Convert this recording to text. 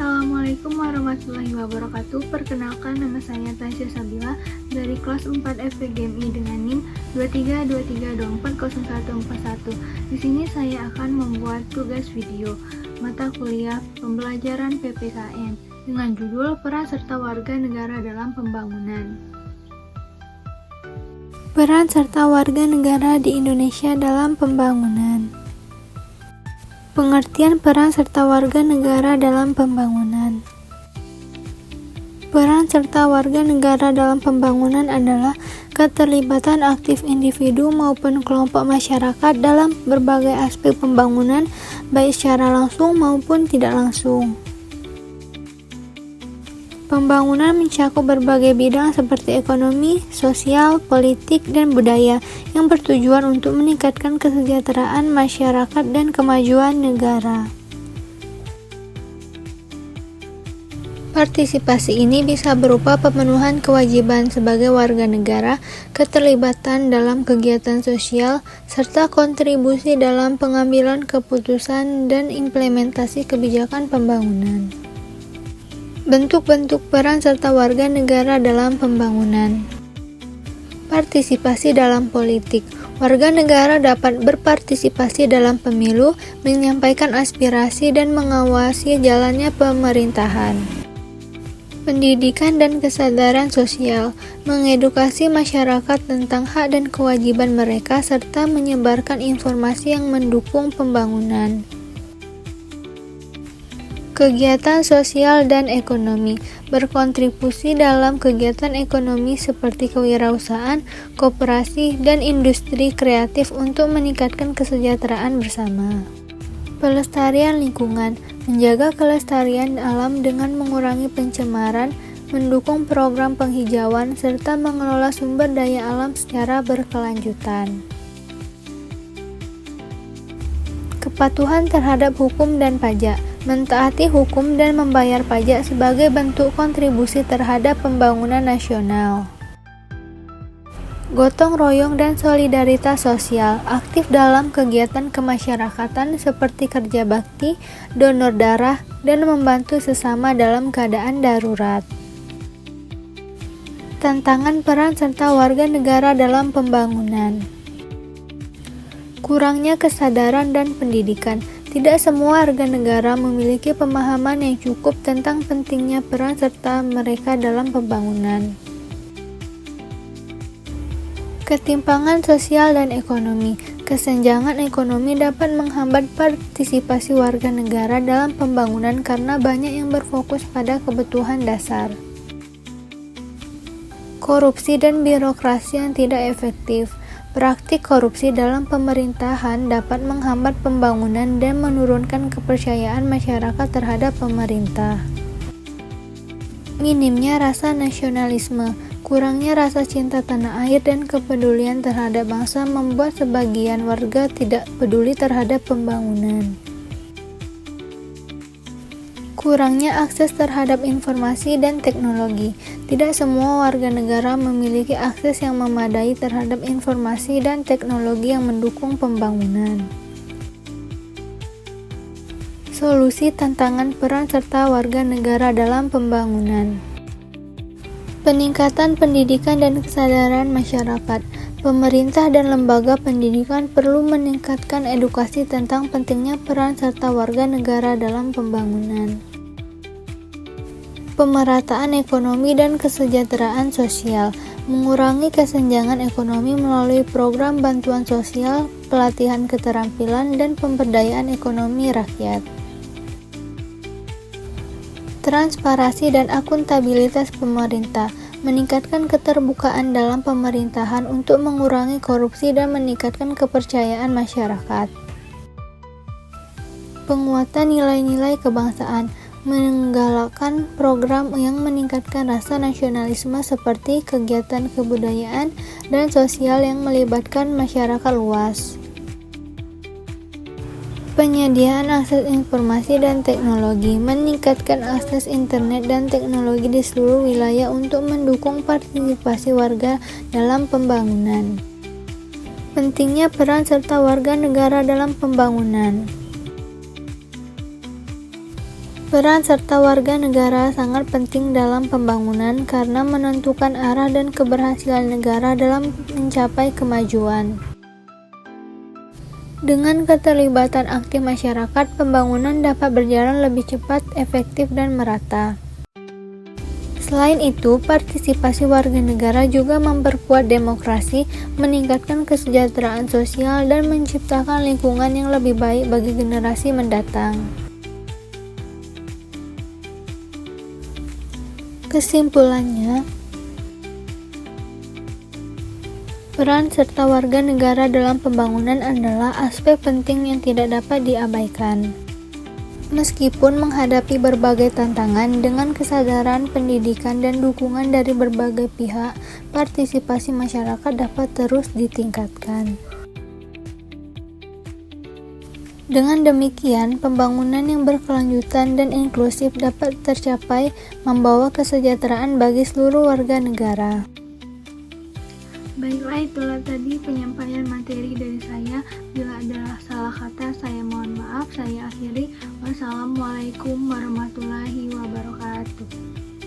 Assalamualaikum warahmatullahi wabarakatuh. Perkenalkan, nama saya Tasya Sabila dari kelas 4 FPGMI dengan NIM 2323240141. Di sini saya akan membuat tugas video mata kuliah pembelajaran PPKN dengan judul Peran serta warga negara dalam pembangunan. Peran serta warga negara di Indonesia dalam pembangunan. Pengertian peran serta warga negara dalam pembangunan. Peran serta warga negara dalam pembangunan adalah keterlibatan aktif individu maupun kelompok masyarakat dalam berbagai aspek pembangunan, baik secara langsung maupun tidak langsung. Pembangunan mencakup berbagai bidang seperti ekonomi, sosial, politik, dan budaya yang bertujuan untuk meningkatkan kesejahteraan masyarakat dan kemajuan negara. Partisipasi ini bisa berupa pemenuhan kewajiban sebagai warga negara, keterlibatan dalam kegiatan sosial, serta kontribusi dalam pengambilan keputusan dan implementasi kebijakan pembangunan. Bentuk-bentuk peran serta warga negara dalam pembangunan. Partisipasi dalam politik. Warga negara dapat berpartisipasi dalam pemilu, menyampaikan aspirasi dan mengawasi jalannya pemerintahan. Pendidikan dan kesadaran sosial. Mengedukasi masyarakat tentang hak dan kewajiban mereka serta menyebarkan informasi yang mendukung pembangunan. Kegiatan sosial dan ekonomi. Berkontribusi dalam kegiatan ekonomi seperti kewirausahaan, koperasi, dan industri kreatif untuk meningkatkan kesejahteraan bersama. Pelestarian lingkungan. Menjaga kelestarian alam dengan mengurangi pencemaran, mendukung program penghijauan, serta mengelola sumber daya alam secara berkelanjutan. Kepatuhan terhadap hukum dan pajak. Mentaati hukum dan membayar pajak sebagai bentuk kontribusi terhadap pembangunan nasional. Gotong royong dan solidaritas sosial. Aktif dalam kegiatan kemasyarakatan seperti kerja bakti, donor darah, dan membantu sesama dalam keadaan darurat. Tantangan peran serta warga negara dalam pembangunan. Kurangnya kesadaran dan pendidikan. Tidak semua warga negara memiliki pemahaman yang cukup tentang pentingnya peran serta mereka dalam pembangunan. Ketimpangan sosial dan ekonomi. Kesenjangan ekonomi dapat menghambat partisipasi warga negara dalam pembangunan karena banyak yang berfokus pada kebutuhan dasar. Korupsi dan birokrasi yang tidak efektif. Praktik korupsi dalam pemerintahan dapat menghambat pembangunan dan menurunkan kepercayaan masyarakat terhadap pemerintah. Minimnya rasa nasionalisme, kurangnya rasa cinta tanah air dan kepedulian terhadap bangsa membuat sebagian warga tidak peduli terhadap pembangunan. Kurangnya akses terhadap informasi dan teknologi. Tidak semua warga negara memiliki akses yang memadai terhadap informasi dan teknologi yang mendukung pembangunan. Solusi tantangan peran serta warga negara dalam pembangunan. Peningkatan pendidikan dan kesadaran masyarakat. Pemerintah dan lembaga pendidikan perlu meningkatkan edukasi tentang pentingnya peran serta warga negara dalam pembangunan. Pemerataan ekonomi dan kesejahteraan sosial. Mengurangi kesenjangan ekonomi melalui program bantuan sosial, pelatihan keterampilan, dan pemberdayaan ekonomi rakyat. Transparansi dan akuntabilitas pemerintah. Meningkatkan keterbukaan dalam pemerintahan untuk mengurangi korupsi dan meningkatkan kepercayaan masyarakat. Penguatan nilai-nilai kebangsaan. Menggalakkan program yang meningkatkan rasa nasionalisme seperti kegiatan kebudayaan dan sosial yang melibatkan masyarakat luas. Penyediaan akses informasi dan teknologi. Meningkatkan akses internet dan teknologi di seluruh wilayah untuk mendukung partisipasi warga dalam pembangunan. Pentingnya peran serta warga negara dalam pembangunan. Peran serta warga negara sangat penting dalam pembangunan karena menentukan arah dan keberhasilan negara dalam mencapai kemajuan. Dengan keterlibatan aktif masyarakat, pembangunan dapat berjalan lebih cepat, efektif, dan merata. Selain itu, partisipasi warga negara juga memperkuat demokrasi, meningkatkan kesejahteraan sosial, dan menciptakan lingkungan yang lebih baik bagi generasi mendatang. Kesimpulannya, peran serta warga negara dalam pembangunan adalah aspek penting yang tidak dapat diabaikan. Meskipun menghadapi berbagai tantangan, dengan kesadaran, pendidikan, dan dukungan dari berbagai pihak, partisipasi masyarakat dapat terus ditingkatkan. Dengan demikian, pembangunan yang berkelanjutan dan inklusif dapat tercapai, membawa kesejahteraan bagi seluruh warga negara. Baiklah, itulah tadi penyampaian materi dari saya. Bila ada salah kata, saya mohon maaf. Saya akhiri. Wassalamualaikum warahmatullahi wabarakatuh.